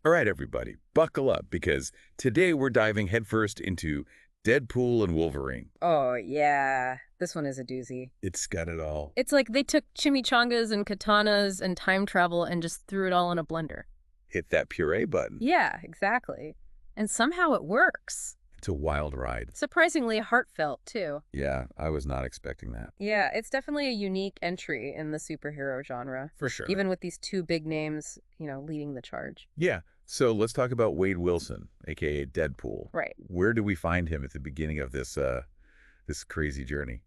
All right, everybody, buckle up because today we're diving headfirst into Deadpool and Wolverine. Oh, yeah. This one is a doozy. It's got it all. It's like they took chimichangas and katanas and time travel and just threw it all in a blender. Hit that puree button. Yeah, exactly. And somehow it works. It's a wild ride. Surprisingly heartfelt, too. Yeah, I was not expecting that. Yeah, it's definitely a unique entry in the superhero genre. For sure. Even with these two big names, leading the charge. Yeah, so let's talk about Wade Wilson, a.k.a. Deadpool. Right. Where do we find him at the beginning of this crazy journey?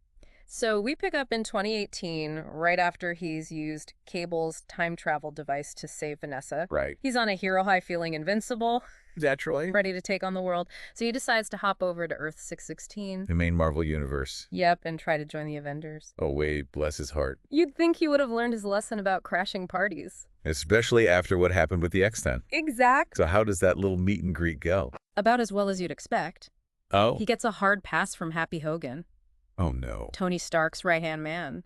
So we pick up in 2018, right after he's used Cable's time travel device to save Vanessa. Right. He's on a hero high feeling invincible, Naturally. ready to take on the world. So he decides to hop over to Earth 616. The main Marvel universe. Yep, and try to join the Avengers. Oh, Wade, bless his heart. You'd think he would have learned his lesson about crashing parties. Especially after what happened with the X-10. Exact. So how does that little meet and greet go? About as well as you'd expect. Oh? He gets a hard pass from Happy Hogan, Oh, no. Tony Stark's right-hand man.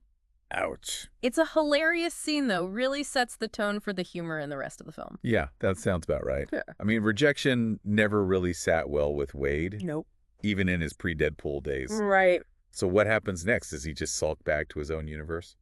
Ouch. It's a hilarious scene, though. Really sets the tone for the humor in the rest of the film. Yeah, that sounds about right. Yeah. I mean, rejection never really sat well with Wade, Nope. even in his pre-Deadpool days. Right. So what happens next? Does he just sulk back to his own universe?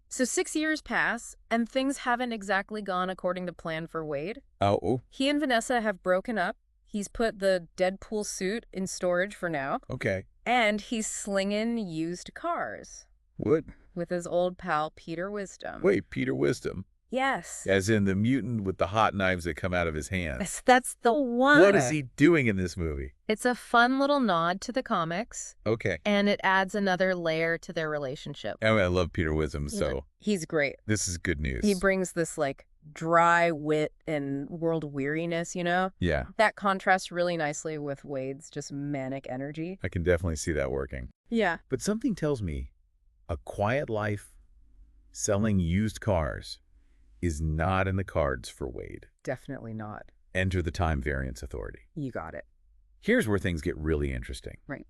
So 6 years pass, and things haven't exactly gone according to plan for Wade. Oh, He and Vanessa have broken up. He's put the Deadpool suit in storage for now, okay. and he's slinging used cars What? with his old pal Peter Wisdom. Wait, Peter Wisdom. Yes. As in the mutant with the hot knives that come out of his hands. Yes, that's the one. What is he doing in this movie? It's a fun little nod to the comics, Okay. and it adds another layer to their relationship. I mean, I love Peter Wisdom, so He's great. this is good news. He brings this, dry wit and world weariness, Yeah, That contrasts really nicely with Wade's just manic energy. I can definitely see that working. Yeah. But something tells me a quiet life selling used cars is not in the cards for Wade. Definitely not. Enter the Time Variance Authority. You got it. Here's where things get really interesting. Right.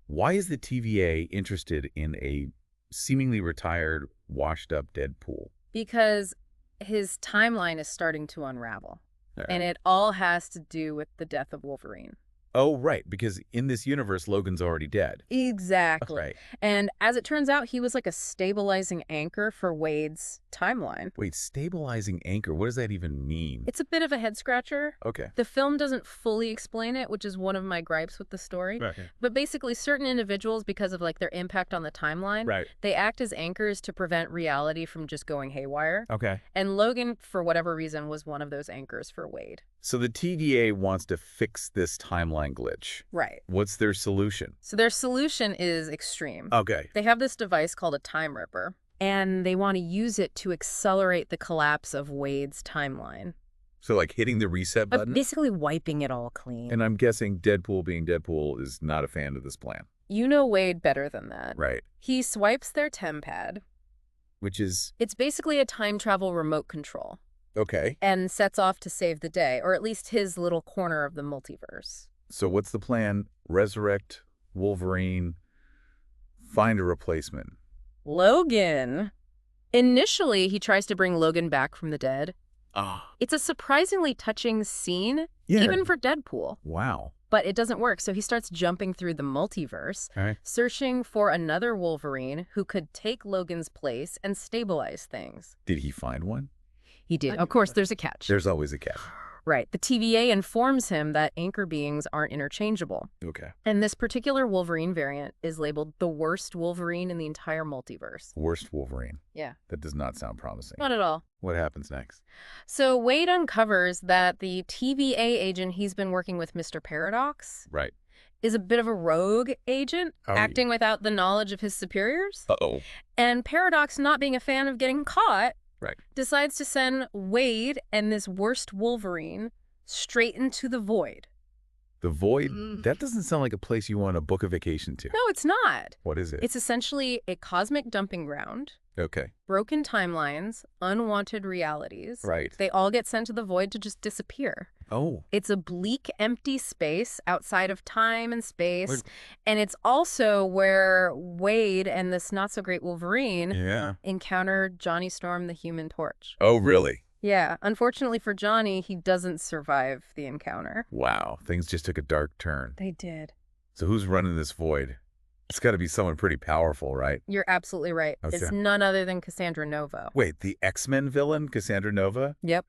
Why is the TVA interested in a seemingly retired, washed-up Deadpool? Because his timeline is starting to unravel. And it all has to do with the death of Wolverine. Oh, right, because in this universe, Logan's already dead. Exactly. Right. And as it turns out, he was like a stabilizing anchor for Wade's timeline. Wait, stabilizing anchor, what does that even mean? It's a bit of a head scratcher. Okay. The film doesn't fully explain it, which is one of my gripes with the story. Okay. But basically, certain individuals, because of their impact on the timeline, Right. they act as anchors to prevent reality from just going haywire. Okay. And Logan, for whatever reason, was one of those anchors for Wade. So the TVA wants to fix this timeline glitch. Right. What's their solution? So their solution is extreme. Okay. They have this device called a time ripper, and they want to use it to accelerate the collapse of Wade's timeline. So like hitting the reset button? Basically wiping it all clean. And I'm guessing Deadpool being Deadpool is not a fan of this plan. You know Wade better than that. Right. He swipes their tempad. Which is, It's basically a time travel remote control. okay. And sets off to save the day, or at least his little corner of the multiverse. So what's the plan? Resurrect Wolverine, find a replacement. Logan. Initially, he tries to bring Logan back from the dead. Ah. It's a surprisingly touching scene, Yeah. even for Deadpool. Wow. But it doesn't work, so he starts jumping through the multiverse, All right. searching for another Wolverine who could take Logan's place and stabilize things. Did he find one? He did. Of course, there's a catch. There's always a catch. Right. The TVA informs him that anchor beings aren't interchangeable. Okay. And this particular Wolverine variant is labeled the worst Wolverine in the entire multiverse. Worst Wolverine. Yeah. That does not sound promising. Not at all. What happens next? So Wade uncovers that the TVA agent he's been working with, Mr. Paradox, Right. is a bit of a rogue agent, Oh, acting without the knowledge of his superiors. Uh-oh. And Paradox, not being a fan of getting caught, Right. decides to send Wade and this worst Wolverine straight into the void. The Void? That doesn't sound like a place you want to book a vacation to. No, it's not. What is it? It's essentially a cosmic dumping ground, Okay. broken timelines, unwanted realities. Right. They all get sent to the void to just disappear. Oh. It's a bleak, empty space outside of time and space. Wait. And it's also where Wade and this not-so-great Wolverine Yeah. encounter Johnny Storm, the Human Torch. Oh, really? Yeah, unfortunately for Johnny, he doesn't survive the encounter. Wow, things just took a dark turn. They did. So who's running this void? It's got to be someone pretty powerful, right? You're absolutely right. Okay. It's none other than Cassandra Nova. Wait, the X-Men villain, Cassandra Nova? Yep.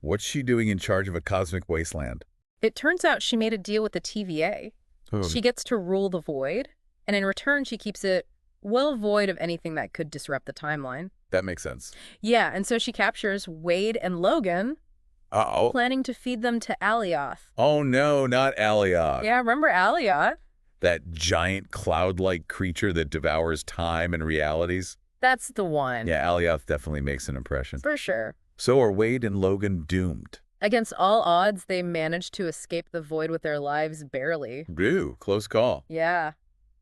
What's she doing in charge of a cosmic wasteland? It turns out she made a deal with the TVA. Oh, She gets to rule the void, and in return, she keeps it well void of anything that could disrupt the timeline. that makes sense. Yeah, and so she captures Wade and Logan, Uh-oh. planning to feed them to Alioth. Oh, no, not Alioth. Yeah, remember Alioth? That giant cloud-like creature that devours time and realities. That's the one. Yeah, Alioth definitely makes an impression. For sure. So are Wade and Logan doomed? Against all odds, they managed to escape the void with their lives barely. Ooh, close call. Yeah.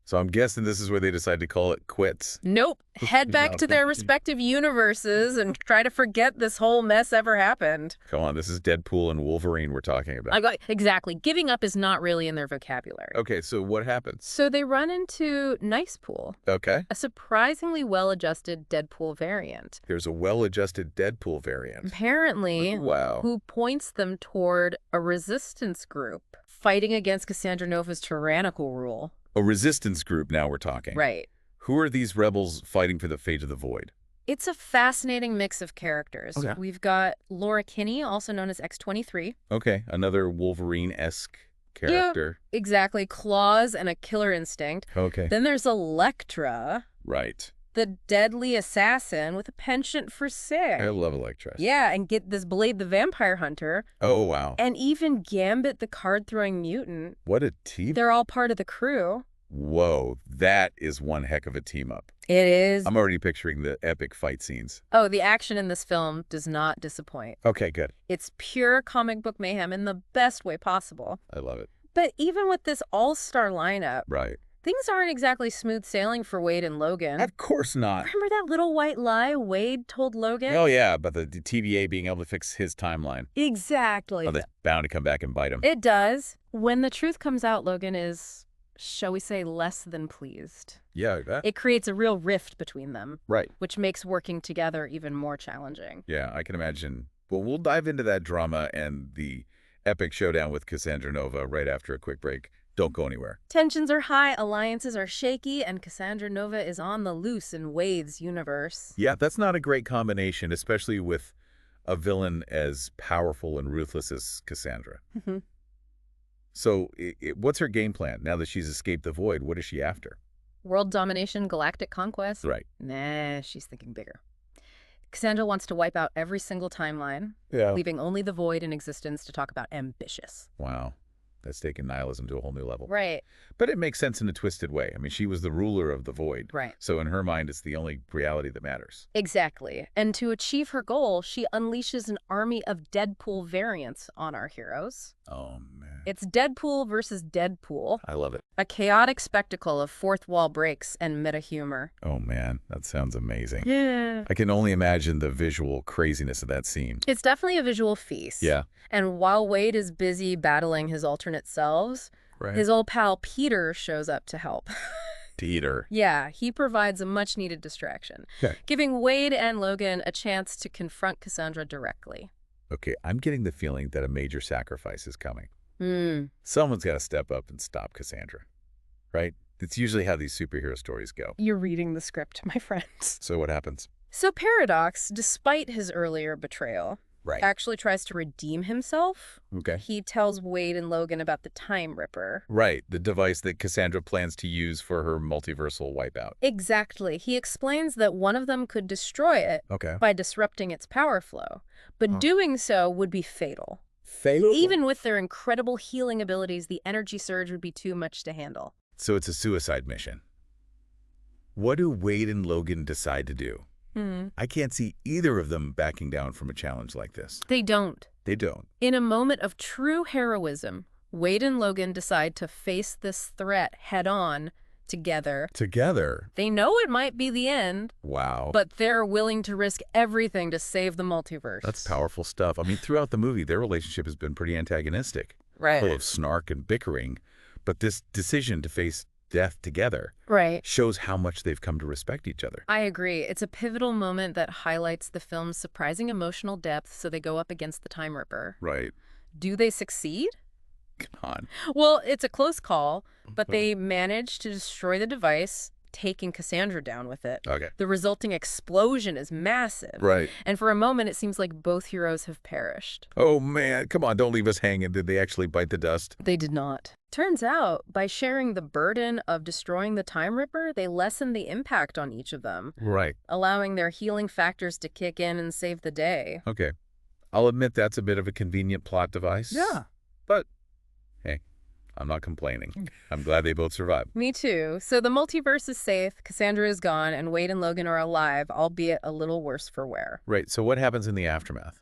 So I'm guessing this is where they decide to call it quits. Nope. Head back No. to their respective universes and try to forget this whole mess ever happened. Come on, this is Deadpool and Wolverine we're talking about. Exactly. Giving up is not really in their vocabulary. Okay, so what happens? So they run into Nice Pool, Okay, a surprisingly well-adjusted Deadpool variant. there's a well-adjusted Deadpool variant. Apparently, Wow. who points them toward a resistance group fighting against Cassandra Nova's tyrannical rule. A resistance group now we're talking. Right. Who are these rebels fighting for the fate of the void? It's a fascinating mix of characters. Okay. We've got Laura Kinney, also known as X-23. Okay, another Wolverine-esque character. Exactly. Claws and a killer instinct. Okay, Then there's Elektra, right. the deadly assassin with a penchant for sex. I love Electress. Yeah, and get this Blade the Vampire Hunter, Oh, wow. and even Gambit the card-throwing mutant. What a team. They're all part of the crew. Whoa, that is one heck of a team-up. It is. I'm already picturing the epic fight scenes. Oh, the action in this film does not disappoint. Okay, good. It's pure comic book mayhem in the best way possible. I love it. But even with this all-star lineup, Right. things aren't exactly smooth sailing for Wade and Logan. Of course not. Remember that little white lie Wade told Logan? Oh, yeah, but the TVA being able to fix his timeline. Exactly. Oh, that's bound to come back and bite him. It does. When the truth comes out, Logan is, shall we say, less than pleased. Yeah, that. It creates a real rift between them, Right. which makes working together even more challenging. Yeah, I can imagine. Well, we'll dive into that drama and the epic showdown with Cassandra Nova right after a quick break. Don't go anywhere. Tensions are high, alliances are shaky, and Cassandra Nova is on the loose in Wade's universe. Yeah, that's not a great combination, especially with a villain as powerful and ruthless as Cassandra. Mhm. So what's her game plan now that she's escaped the void? What is she after? World domination, galactic conquest? Right. Nah, she's thinking bigger. Cassandra wants to wipe out every single timeline, Yeah. leaving only the void in existence to talk about ambitious. Wow. That's taken nihilism to a whole new level. Right, But it makes sense in a twisted way. I mean, she was the ruler of the void. right. So in her mind, it's the only reality that matters. Exactly. And to achieve her goal, she unleashes an army of Deadpool variants on our heroes. Oh, man. It's Deadpool versus Deadpool, I love it. a chaotic spectacle of fourth wall breaks and meta humor. Oh, man. That sounds amazing. Yeah. I can only imagine the visual craziness of that scene. It's definitely a visual feast. Yeah. And while Wade is busy battling his alternate selves, Right. his old pal Peter shows up to help. Peter. Yeah, he provides a much-needed distraction, Okay. giving Wade and Logan a chance to confront Cassandra directly. Okay, I'm getting the feeling that a major sacrifice is coming. Hmm. Someone's got to step up and stop Cassandra, right? It's usually how these superhero stories go. You're reading the script, my friends. So what happens? So Paradox, despite his earlier betrayal, Right. actually tries to redeem himself. Okay. He tells Wade and Logan about the Time Ripper. Right, the device that Cassandra plans to use for her multiversal wipeout. Exactly. He explains that one of them could destroy it Okay. by disrupting its power flow, but doing so would be fatal. Fatal? Even with their incredible healing abilities, the energy surge would be too much to handle. So it's a suicide mission. What do Wade and Logan decide to do? I can't see either of them backing down from a challenge like this. They don't. They don't. In a moment of true heroism, Wade and Logan decide to face this threat head-on together. Together? They know it might be the end, Wow. but they're willing to risk everything to save the multiverse. That's powerful stuff. I mean, throughout the movie, their relationship has been pretty antagonistic. Right. Full of snark and bickering. But this decision to face death together Right. shows how much they've come to respect each other. I agree. It's a pivotal moment that highlights the film's surprising emotional depth, so they go up against the Time Ripper. Right. Do they succeed? Come on. Well, it's a close call, but they manage to destroy the device, taking Cassandra down with it. Okay. The resulting explosion is massive. Right. And for a moment, it seems like both heroes have perished. Oh, man. Come on. Don't leave us hanging. Did they actually bite the dust? They did not. Turns out, by sharing the burden of destroying the Time Ripper, they lessen the impact on each of them, Right. allowing their healing factors to kick in and save the day. Okay. I'll admit that's a bit of a convenient plot device. Yeah. But, hey, I'm not complaining. I'm glad they both survived. Me too. So the multiverse is safe, Cassandra is gone, and Wade and Logan are alive, albeit a little worse for wear. Right. So what happens in the aftermath?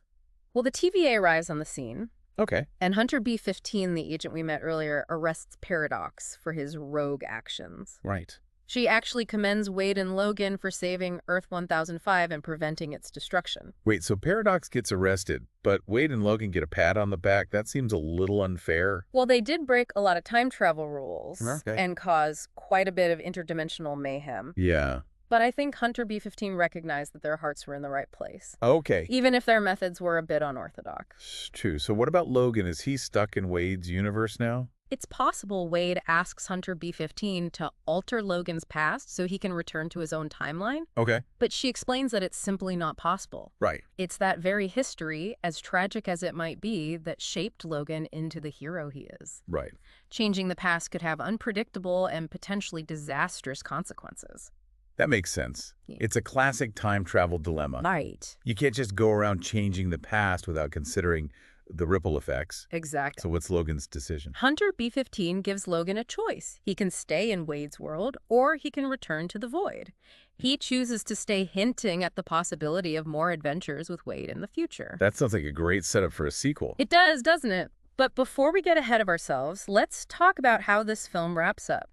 Well, the TVA arrives on the scene, Okay. and Hunter B-15, the agent we met earlier, arrests Paradox for his rogue actions. Right. She actually commends Wade and Logan for saving Earth 1005 and preventing its destruction. Wait, so Paradox gets arrested, but Wade and Logan get a pat on the back? That seems a little unfair. Well, they did break a lot of time travel rules Okay. and cause quite a bit of interdimensional mayhem. Yeah. But I think Hunter B-15 recognized that their hearts were in the right place, Okay. even if their methods were a bit unorthodox. It's true. So what about Logan? Is he stuck in Wade's universe now? It's possible Wade asks Hunter B-15 to alter Logan's past so he can return to his own timeline, Okay. but she explains that it's simply not possible. Right. It's that very history, as tragic as it might be, that shaped Logan into the hero he is. Right. Changing the past could have unpredictable and potentially disastrous consequences. That makes sense. Yeah. It's a classic time travel dilemma. Right. You can't just go around changing the past without considering the ripple effects. Exactly. So what's Logan's decision? Hunter B-15 gives Logan a choice. He can stay in Wade's world, or he can return to the Void. He chooses to stay, hinting at the possibility of more adventures with Wade in the future. That sounds like a great setup for a sequel. It does, doesn't it? But before we get ahead of ourselves, let's talk about how this film wraps up.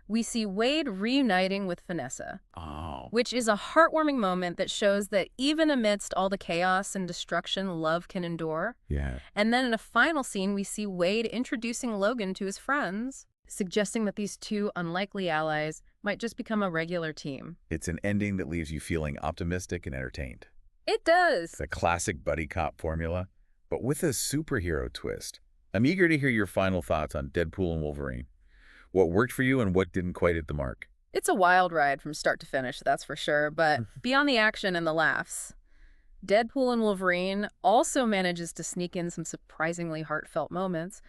We see Wade reuniting with Vanessa, Oh. which is a heartwarming moment that shows that even amidst all the chaos and destruction, love can endure. Yeah. And then in a final scene, we see Wade introducing Logan to his friends, suggesting that these two unlikely allies might just become a regular team. It's an ending that leaves you feeling optimistic and entertained. It does. It's a classic buddy cop formula, but with a superhero twist. I'm eager to hear your final thoughts on Deadpool and Wolverine. What worked for you and what didn't quite hit the mark? It's a wild ride from start to finish, that's for sure, but beyond the action and the laughs, Deadpool and Wolverine also manages to sneak in some surprisingly heartfelt moments.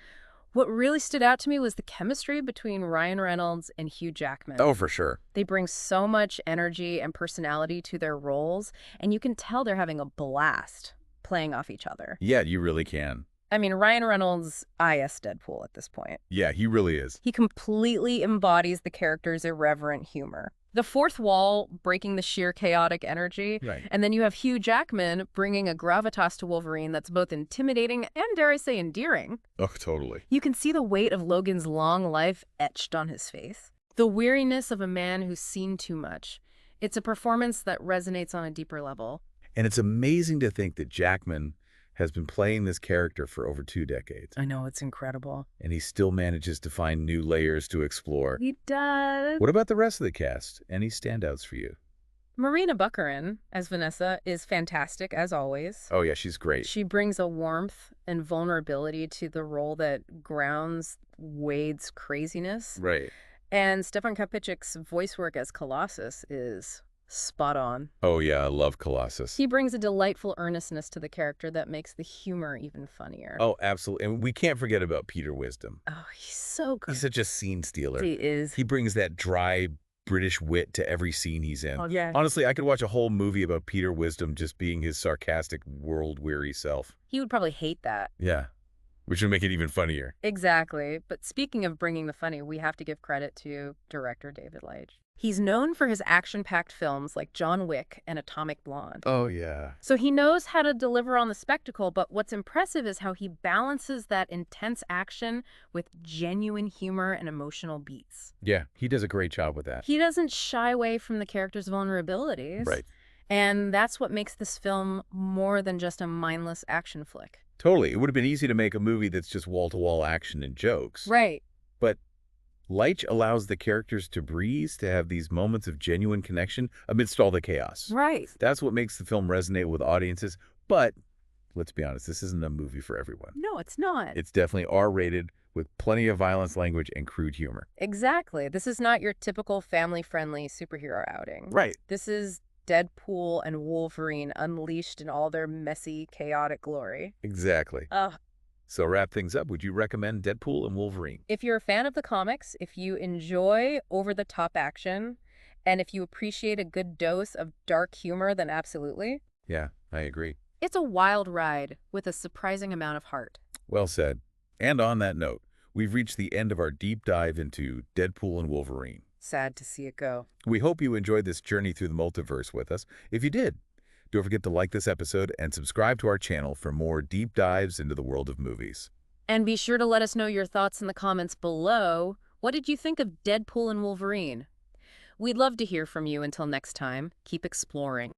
What really stood out to me was the chemistry between Ryan Reynolds and Hugh Jackman. Oh, for sure. They bring so much energy and personality to their roles, and you can tell they're having a blast playing off each other. Yeah, you really can. I mean, Ryan Reynolds IS Deadpool at this point. Yeah, he really is. He completely embodies the character's irreverent humor. The fourth wall breaking the sheer chaotic energy. Right. And then you have Hugh Jackman bringing a gravitas to Wolverine that's both intimidating and, dare I say, endearing. Oh, totally. You can see the weight of Logan's long life etched on his face. The weariness of a man who's seen too much. It's a performance that resonates on a deeper level. And it's amazing to think that Jackman has been playing this character for over 2 decades. I know, it's incredible. And he still manages to find new layers to explore. He does. What about the rest of the cast? Any standouts for you? Marina Baccarin, as Vanessa, is fantastic, as always. Oh, yeah, she's great. She brings a warmth and vulnerability to the role that grounds Wade's craziness. Right. And Stefan Kapicic's voice work as Colossus is spot on. Oh, yeah, I love Colossus. He brings a delightful earnestness to the character that makes the humor even funnier. Oh, absolutely. And we can't forget about Peter Wisdom. Oh, he's so good. He's such a scene stealer. He is. He brings that dry British wit to every scene he's in. Oh, yeah. Honestly, I could watch a whole movie about Peter Wisdom just being his sarcastic, world-weary self. He would probably hate that. Yeah, which would make it even funnier. Exactly. But speaking of bringing the funny, we have to give credit to director David Leitch. He's known for his action-packed films like John Wick and Atomic Blonde. Oh, yeah. So he knows how to deliver on the spectacle, but what's impressive is how he balances that intense action with genuine humor and emotional beats. Yeah, he does a great job with that. He doesn't shy away from the character's vulnerabilities. Right. And that's what makes this film more than just a mindless action flick. Totally. It would have been easy to make a movie that's just wall-to-wall action and jokes. Right. But Leitch allows the characters to breathe, to have these moments of genuine connection amidst all the chaos. Right. That's what makes the film resonate with audiences, but let's be honest, this isn't a movie for everyone. No, it's not. It's definitely R-rated with plenty of violence, language, and crude humor. Exactly. This is not your typical family-friendly superhero outing. Right. This is Deadpool and Wolverine unleashed in all their messy, chaotic glory. Exactly. Ugh. So wrap things up, would you recommend Deadpool and Wolverine? If you're a fan of the comics, if you enjoy over-the-top action, and if you appreciate a good dose of dark humor, then absolutely. Yeah, I agree. It's a wild ride with a surprising amount of heart. Well said. And on that note, we've reached the end of our deep dive into Deadpool and Wolverine. Sad to see it go. We hope you enjoyed this journey through the multiverse with us. If you did, don't forget to like this episode and subscribe to our channel for more deep dives into the world of movies. And be sure to let us know your thoughts in the comments below. What did you think of Deadpool and Wolverine? We'd love to hear from you. Until next time, keep exploring.